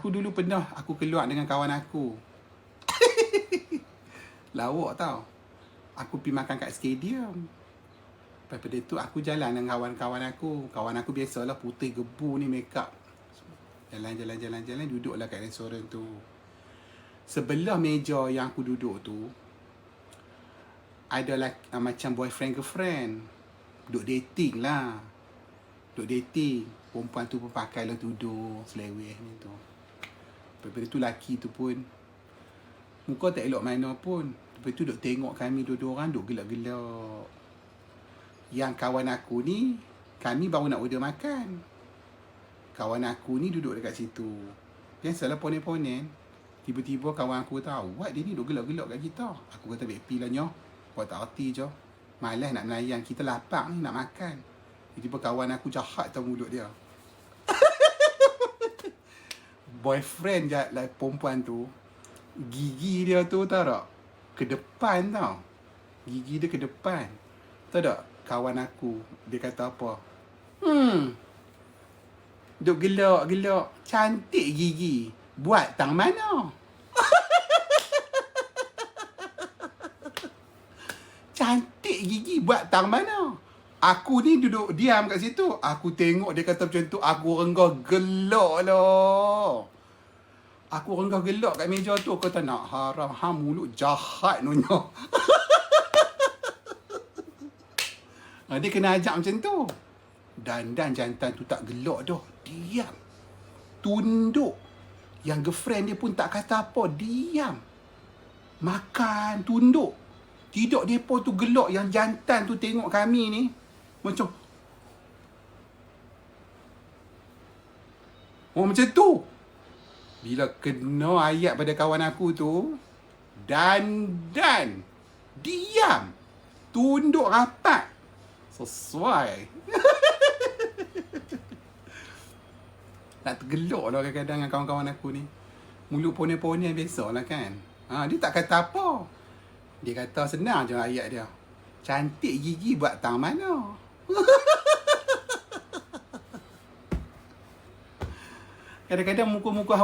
Aku dulu pernah aku keluar dengan kawan aku. Lawak tau. Aku pergi makan kat stadium. Lepas tu aku jalan dengan kawan-kawan aku. Kawan aku biasalah putih gebu ni, make up. Jalan, duduklah kat restoran tu. Sebelah meja yang aku duduk tu, ada macam boyfriend girlfriend. Duduk dating lah. Duduk dating. Perempuan tu pun pakai lah tudung selewih ni tu. Lepas tu laki tu pun muka tak elok mana pun. Lepas tu duk tengok kami dua-dua orang duk gelak-gelak. Yang kawan aku ni, kami baru nak order makan. Kawan aku ni duduk dekat situ. Biasalah ponen-ponen. Tiba-tiba kawan aku tahu, "What, dia ni duk gelak-gelak kat kita." Aku kata, "Bepi lah nyoh. Buat tak arti je. Malas nak melayan. Kita lapar ni nak makan." Tiba-tiba kawan aku jahat tau mulut dia. Boyfriend je lah perempuan tu, gigi dia tu tahu tak, ke depan tau. Gigi dia ke depan. Tahu tak kawan aku, dia kata apa? Duk gelak-gelak. Cantik gigi. Buat tang mana? Cantik gigi. Buat tang mana? Aku ni duduk diam kat situ. Aku tengok dia kata macam tu. Aku renggah gelak lah. Aku renggah gelak kat meja tu. Aku kata, nak haram. Mulut jahat nyonya. Dia kena ajak macam tu. Dan jantan tu tak gelak dah. Diam. Tunduk. Yang girlfriend dia pun tak kata apa. Diam. Makan. Tunduk. Tidak mereka tu gelak. Yang jantan tu tengok kami ni. Macam. Macam tu. Bila kena ayat pada kawan aku tu. Dan. Diam. Tunduk rapat. Sesuai. Nak tergelak lah kadang-kadang dengan kawan-kawan aku ni. Mulut ponen-ponen biasa lah kan. Dia tak kata apa. Dia kata senang je ayat dia. Cantik gigi buat tang mana? Kadang-kadang muka-muka